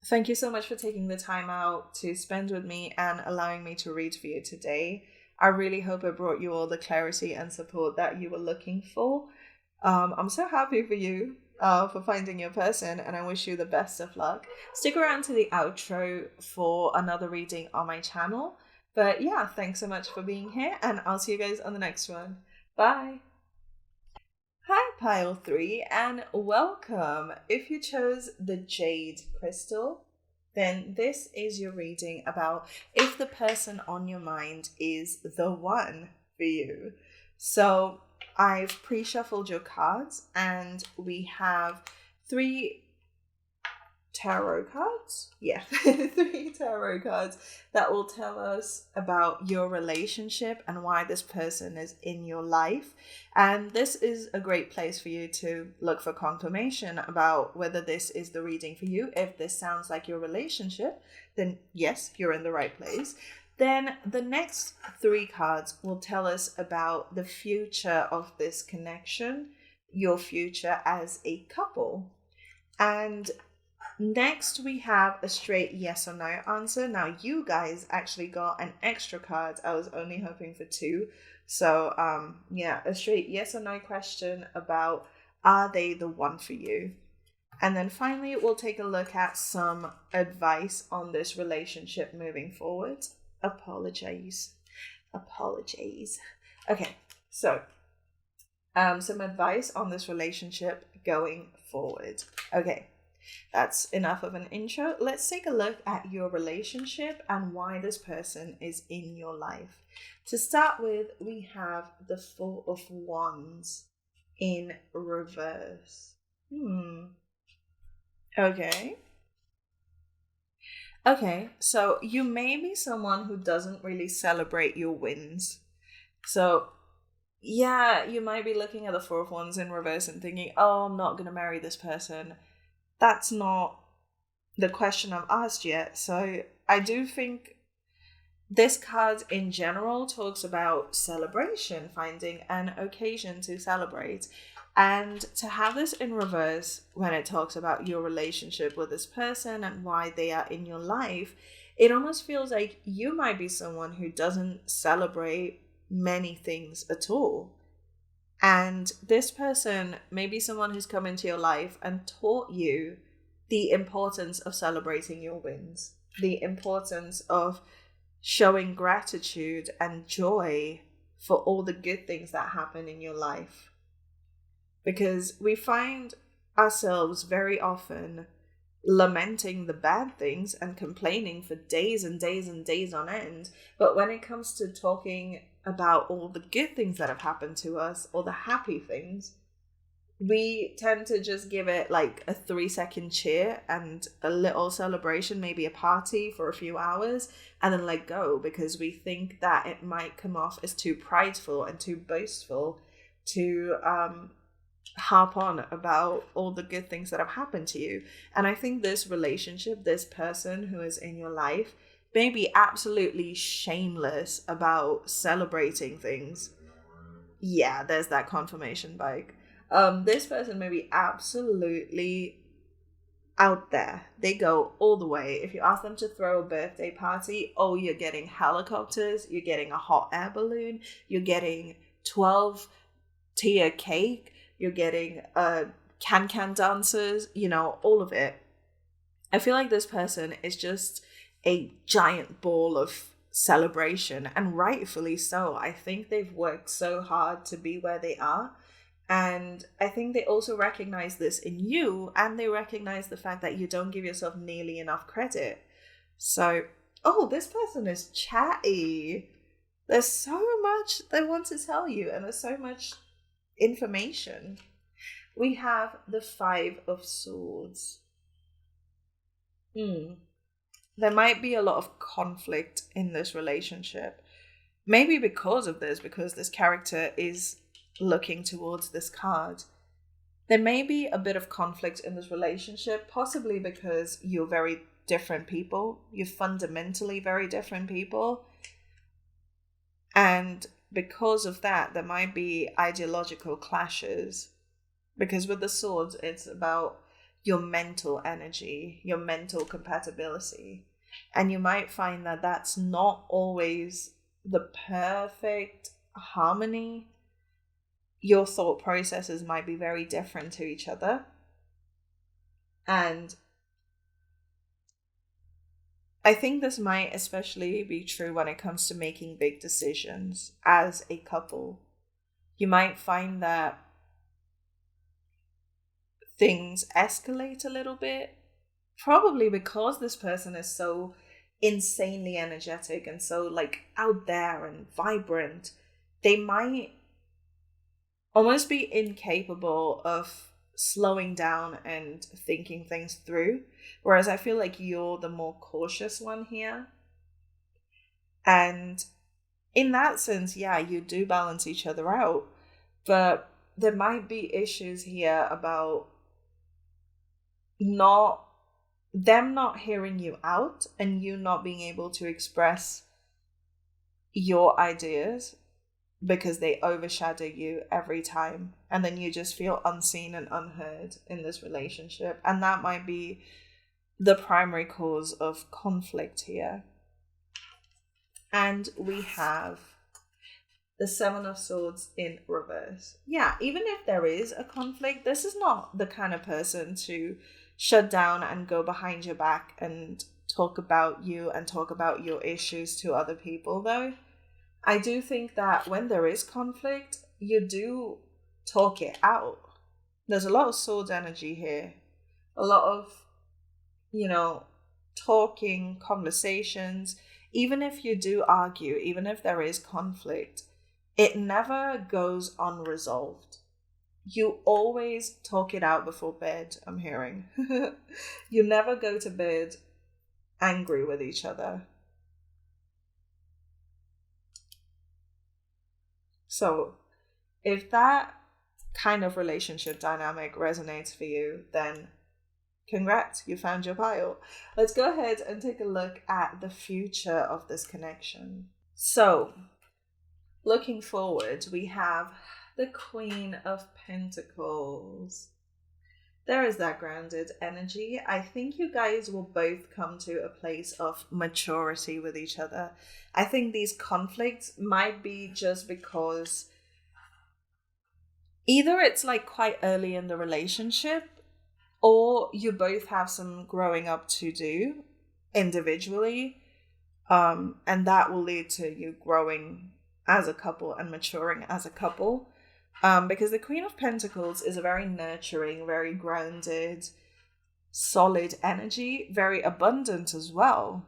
Thank you so much for taking the time out to spend with me and allowing me to read for you today. I really hope it brought you all the clarity and support that you were looking for. I'm so happy for you for finding your person, and I wish you the best of luck. Stick around to the outro for another reading on my channel. But yeah, thanks so much for being here, and I'll see you guys on the next one. Bye! Hi, Pile 3, and welcome. If you chose the Jade Crystal, then this is your reading about if the person on your mind is the one for you. So I've pre-shuffled your cards, and we have 3 tarot cards. Yeah, 3 tarot cards that will tell us about your relationship and why this person is in your life. And this is a great place for you to look for confirmation about whether this is the reading for you. If this sounds like your relationship, then yes, you're in the right place. Then the next 3 cards will tell us about the future of this connection, your future as a couple. And next, we have a straight yes or no answer. Now, you guys actually got an extra card. I was only hoping for 2. So, yeah, a straight yes or no question about are they the one for you? And then finally, we'll take a look at some advice on this relationship moving forward. Apologies. Okay, so some advice on this relationship going forward. Okay. That's enough of an intro. Let's take a look at your relationship and why this person is in your life. To start with, we have the 4 of Wands in reverse. Okay. Okay, so you may be someone who doesn't really celebrate your wins. So yeah, you might be looking at the 4 of Wands in reverse and thinking, oh, I'm not going to marry this person. That's not the question I've asked yet. So I do think this card in general talks about celebration, finding an occasion to celebrate. And to have this in reverse when it talks about your relationship with this person and why they are in your life, it almost feels like you might be someone who doesn't celebrate many things at all. And this person may be someone who's come into your life and taught you the importance of celebrating your wins, the importance of showing gratitude and joy for all the good things that happen in your life. Because we find ourselves very often lamenting the bad things and complaining for days and days and days on end. But when it comes to talking about all the good things that have happened to us or the happy things, we tend to just give it like a 3-second cheer and a little celebration, maybe a party for a few hours, and then let go because we think that it might come off as too prideful and too boastful to harp on about all the good things that have happened to you. And I think this relationship, this person who is in your life, may be absolutely shameless about celebrating things. Yeah, there's that confirmation bike. This person may be absolutely out there. They go all the way. If you ask them to throw a birthday party, oh, you're getting helicopters, you're getting a hot air balloon, you're getting 12-tier cake, you're getting can dancers, all of it. I feel like this person is just a giant ball of celebration, and rightfully so. I think they've worked so hard to be where they are. And I think they also recognize this in you, and they recognize the fact that you don't give yourself nearly enough credit. So, oh, this person is chatty. There's so much they want to tell you, and there's so much information. We have the Five of Swords. There might be a lot of conflict in this relationship. Maybe because this character is looking towards this card. There may be a bit of conflict in this relationship, possibly because you're very different people. You're fundamentally very different people. And because of that, there might be ideological clashes. Because with the swords, it's about your mental energy, your mental compatibility. And you might find that that's not always the perfect harmony. Your thought processes might be very different to each other. And I think this might especially be true when it comes to making big decisions as a couple. You might find that things escalate a little bit, probably because this person is so insanely energetic and so like out there and vibrant. They might almost be incapable of slowing down and thinking things through, whereas I feel like you're the more cautious one here. And in that sense, yeah, you do balance each other out, but there might be issues here about not hearing you out and you not being able to express your ideas because they overshadow you every time, and then you just feel unseen and unheard in this relationship, and that might be the primary cause of conflict here. And we have the Seven of Swords in reverse. Yeah, even if there is a conflict, this is not the kind of person to shut down and go behind your back and talk about you and talk about your issues to other people, though. I do think that when there is conflict, you do talk it out. There's a lot of swords energy here. A lot of, talking, conversations. Even if you do argue, even if there is conflict, it never goes unresolved. You always talk it out before bed, I'm hearing. You never go to bed angry with each other. So, if that kind of relationship dynamic resonates for you, then congrats, you found your pile. Let's go ahead and take a look at the future of this connection. So, looking forward, we have the Queen of Pentacles. There is that grounded energy. I think you guys will both come to a place of maturity with each other. I think these conflicts might be just because either it's like quite early in the relationship, or you both have some growing up to do individually. And that will lead to you growing as a couple and maturing as a couple. Because the Queen of Pentacles is a very nurturing, very grounded, solid energy, very abundant as well.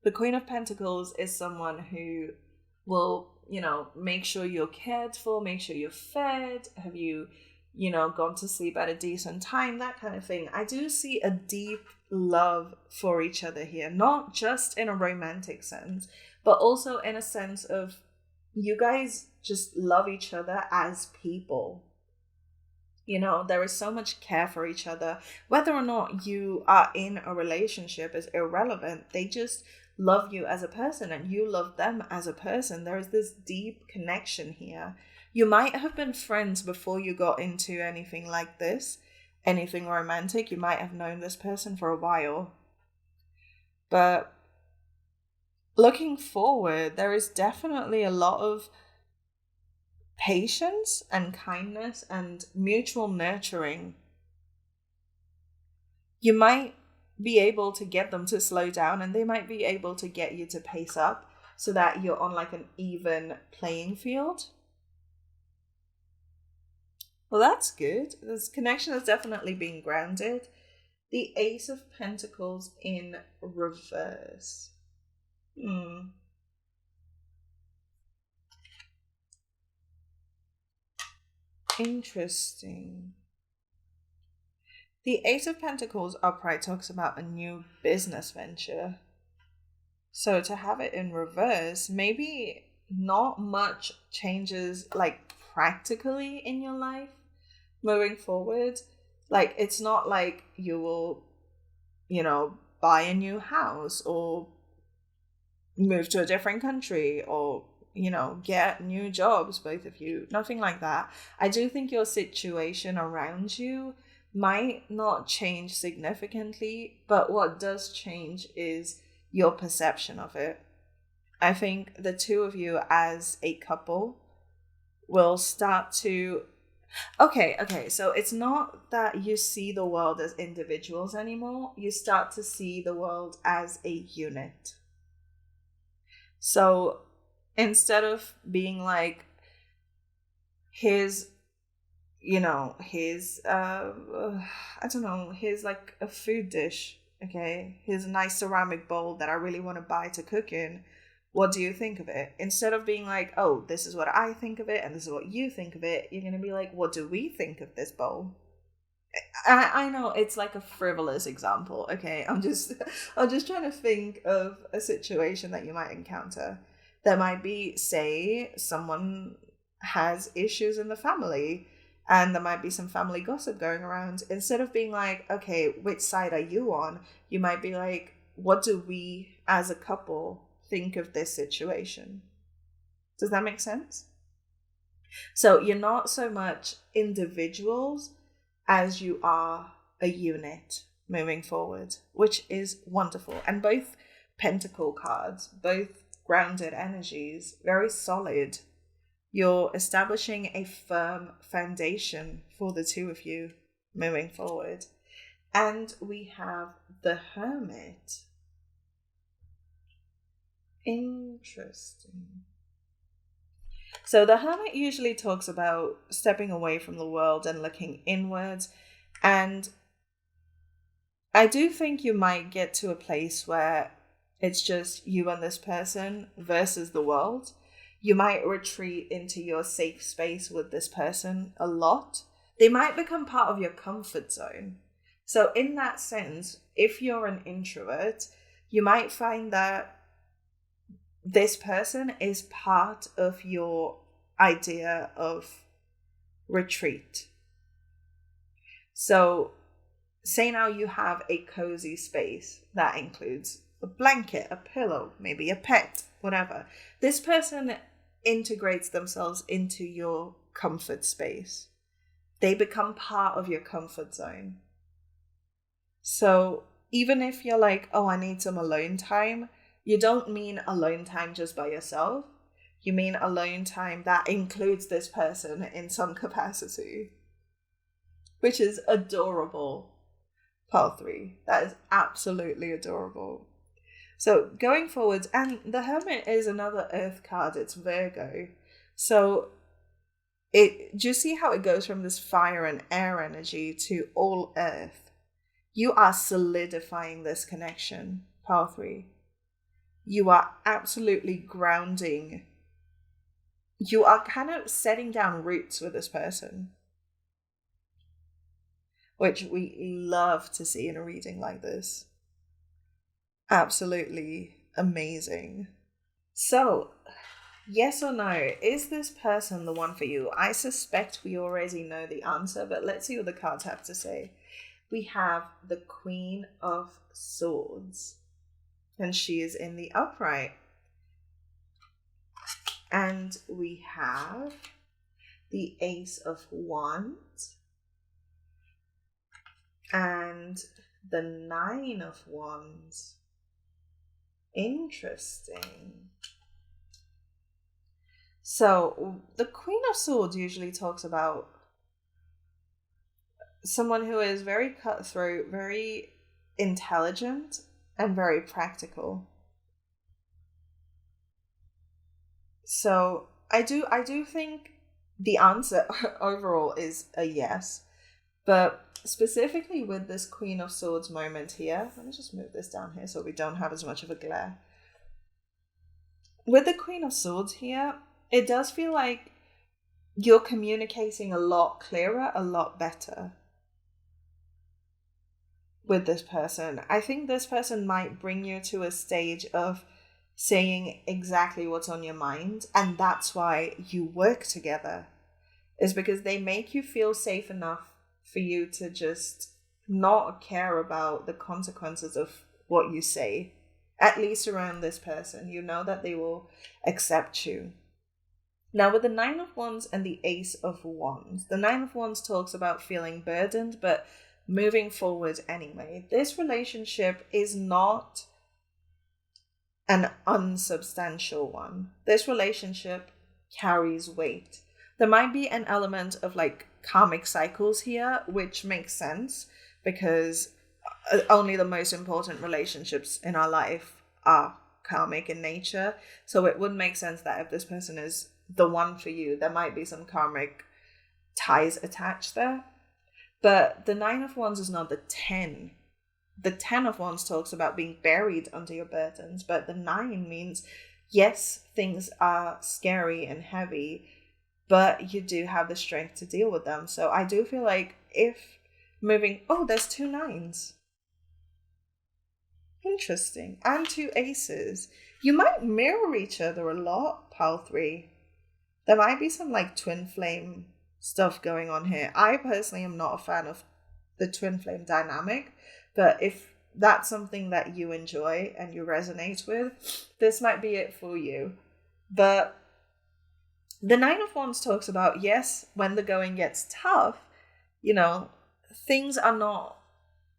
The Queen of Pentacles is someone who will, make sure you're cared for, make sure you're fed, have you, gone to sleep at a decent time, that kind of thing. I do see a deep love for each other here, not just in a romantic sense, but also in a sense of you guys just love each other as people. There is so much care for each other. Whether or not you are in a relationship is irrelevant. They just love you as a person and you love them as a person. There is this deep connection here. You might have been friends before you got into anything like this, anything romantic. You might have known this person for a while. But looking forward, there is definitely a lot of patience and kindness and mutual nurturing. You might be able to get them to slow down, and they might be able to get you to pace up so that you're on like an even playing field. Well, that's good. This connection has definitely been grounded. The Ace of Pentacles in reverse. Hmm. Interesting. The Ace of Pentacles upright talks about a new business venture. So to have it in reverse, maybe not much changes like practically in your life moving forward. Like it's not like you will, buy a new house or move to a different country or get new jobs, both of you. Nothing like that. I do think your situation around you might not change significantly, but what does change is your perception of it. I think the two of you as a couple will start to okay, so it's not that you see the world as individuals anymore. You start to see the world as a unit. So instead of being like his, his I don't know, his like a food dish, okay, his nice ceramic bowl that I really want to buy to cook in, what do you think of it? Instead of being like, oh, this is what I think of it and this is what you think of it, you're gonna be like, what do we think of this bowl? I know it's like a frivolous example, okay? I'm just trying to think of a situation that you might encounter. There might be, say, someone has issues in the family and there might be some family gossip going around. Instead of being like, okay, which side are you on? You might be like, what do we as a couple think of this situation? Does that make sense? So you're not so much individuals as you are a unit moving forward, which is wonderful. And both pentacle cards, both grounded energies, very solid. You're establishing a firm foundation for the two of you moving forward. And we have the Hermit. Interesting. So the Hermit usually talks about stepping away from the world and looking inwards. And I do think you might get to a place where it's just you and this person versus the world. You might retreat into your safe space with this person a lot. They might become part of your comfort zone. So in that sense, if you're an introvert, you might find that this person is part of your idea of retreat. So say now you have a cozy space that includes a blanket, a pillow, maybe a pet, whatever. This person integrates themselves into your comfort space. They become part of your comfort zone. So even if you're like, oh, I need some alone time, you don't mean alone time just by yourself. You mean alone time that includes this person in some capacity, which is adorable. Part 3. That is absolutely adorable. So going forward, and the Hermit is another Earth card. It's Virgo. So do you see how it goes from this fire and air energy to all Earth? You are solidifying this connection, Part 3. You are absolutely grounding. You are kind of setting down roots with this person, which we love to see in a reading like this. Absolutely amazing. So, yes or no, is this person the one for you? I suspect we already know the answer, but let's see what the cards have to say. We have the Queen of Swords, and she is in the upright. And we have the Ace of Wands and the Nine of Wands. Interesting. So the Queen of Swords usually talks about someone who is very cutthroat, very intelligent and very practical. So I do think the answer overall is a yes. But specifically with this Queen of Swords moment here, let me just move this down here so we don't have as much of a glare. With the Queen of Swords here, it does feel like you're communicating a lot clearer, a lot better with this person. I think this person might bring you to a stage of saying exactly what's on your mind, and that's why you work together, is because they make you feel safe enough for you to just not care about the consequences of what you say. At least around this person, you know that they will accept you. Now, with the Nine of Wands and the Ace of Wands, the Nine of Wands talks about feeling burdened, but moving forward anyway. This relationship is not an unsubstantial one. This relationship carries weight. There might be an element of like karmic cycles here, which makes sense because only the most important relationships in our life are karmic in nature. So it would make sense that if this person is the one for you, there might be some karmic ties attached there. But the Nine of Wands is not the 10. The 10 of Wands talks about being buried under your burdens, but the 9 means, yes, things are scary and heavy, but you do have the strength to deal with them. So I do feel like if moving, oh, there's 2 9s. Interesting. And 2 aces. You might mirror each other a lot, pile 3. There might be some like twin flame stuff going on here. I personally am not a fan of the twin flame dynamic, but if that's something that you enjoy and you resonate with, this might be it for you. But the Nine of Wands talks about, yes, when the going gets tough, things are not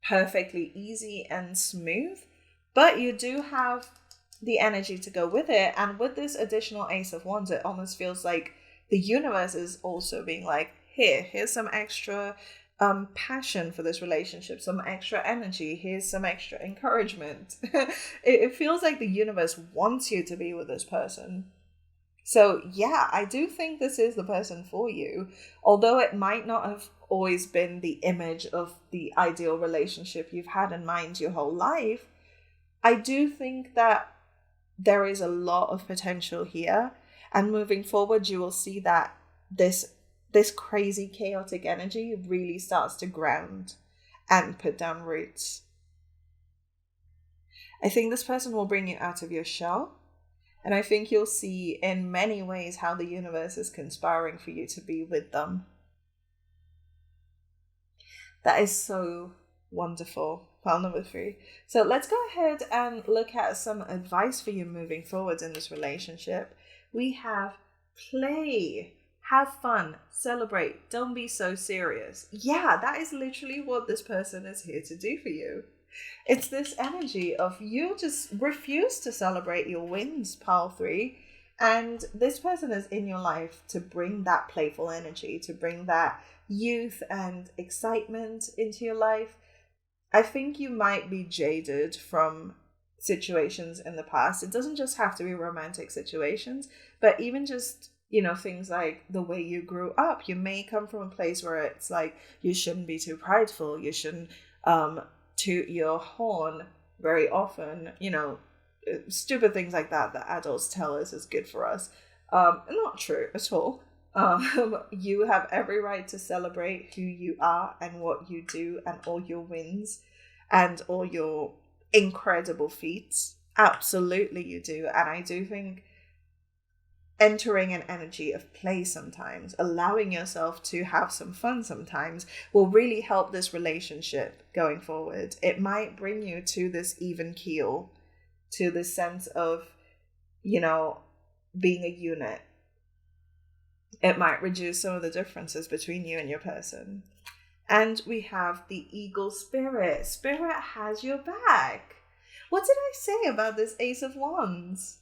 perfectly easy and smooth, but you do have the energy to go with it. And with this additional Ace of Wands, it almost feels like the universe is also being like, here's some extra passion for this relationship, some extra energy, here's some extra encouragement. It feels like the universe wants you to be with this person. So yeah, I do think this is the person for you, although it might not have always been the image of the ideal relationship you've had in mind your whole life. I do think that there is a lot of potential here, and moving forward you will see that this crazy chaotic energy really starts to ground and put down roots. I think this person will bring you out of your shell, and I think you'll see in many ways how the universe is conspiring for you to be with them. That is so wonderful. Pile number 3. So let's go ahead and look at some advice for you moving forward in this relationship. We have play, have fun, celebrate, don't be so serious. Yeah, that is literally what this person is here to do for you. It's this energy of you just refuse to celebrate your wins, pile 3. And this person is in your life to bring that playful energy, to bring that youth and excitement into your life. I think you might be jaded from situations in the past. It doesn't just have to be romantic situations, but even just, things like the way you grew up. You may come from a place where it's like, you shouldn't be too prideful. You shouldn't toot your horn very often. Stupid things like that adults tell us is good for us. Not true at all. You have every right to celebrate who you are and what you do and all your wins and all your incredible feats. Absolutely you do. And I do think entering an energy of play sometimes, allowing yourself to have some fun sometimes, will really help this relationship going forward. It might bring you to this even keel, to this sense of, being a unit. It might reduce some of the differences between you and your person. And we have the eagle spirit. Spirit has your back. What did I say about this Ace of Wands?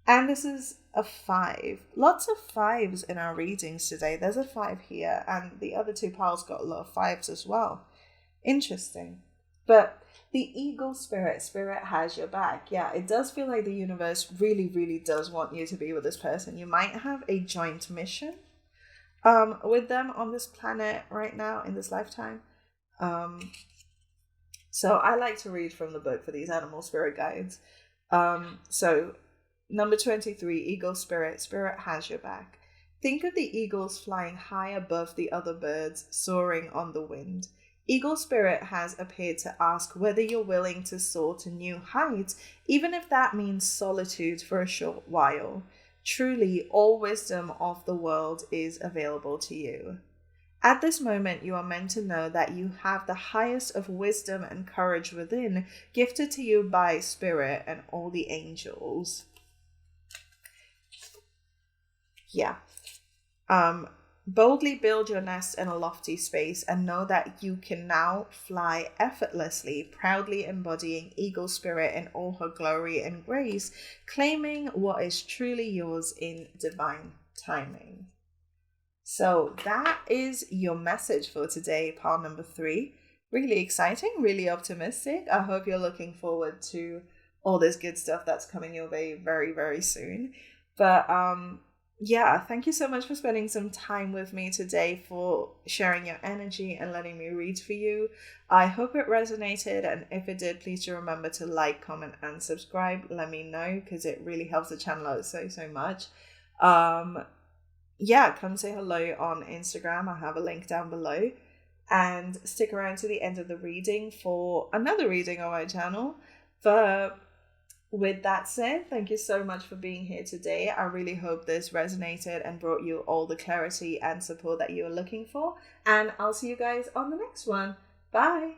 And this is a 5. Lots of 5s in our readings today. There's a 5 here, and the other 2 piles got a lot of 5s as well. Interesting. But the eagle spirit has your back. Yeah, it does feel like the universe really, really does want you to be with this person. You might have a joint mission with them on this planet right now in this lifetime. So I like to read from the book for these animal spirit guides. So number 23, eagle spirit has your back. Think of the eagles flying high above the other birds, soaring on the wind. Eagle spirit has appeared to ask whether you're willing to soar to new heights, even if that means solitude for a short while. Truly, all wisdom of the world is available to you. At this moment, you are meant to know that you have the highest of wisdom and courage within, gifted to you by Spirit and all the angels. Yeah. Boldly build your nest in a lofty space and know that you can now fly effortlessly, proudly embodying eagle spirit in all her glory and grace, claiming what is truly yours in divine timing. So that is your message for today, pile number 3. Really exciting, really optimistic. I hope you're looking forward to all this good stuff that's coming your way very, very soon. But yeah, thank you so much for spending some time with me today, for sharing your energy and letting me read for you. I hope it resonated, and if it did, please do remember to like, comment, and subscribe. Let me know, because it really helps the channel out so much. Yeah, come say hello on Instagram. I have a link down below. And stick around to the end of the reading for another reading on my channel. But with that said, thank you so much for being here today. I really hope this resonated and brought you all the clarity and support that you are looking for. And I'll see you guys on the next one. Bye.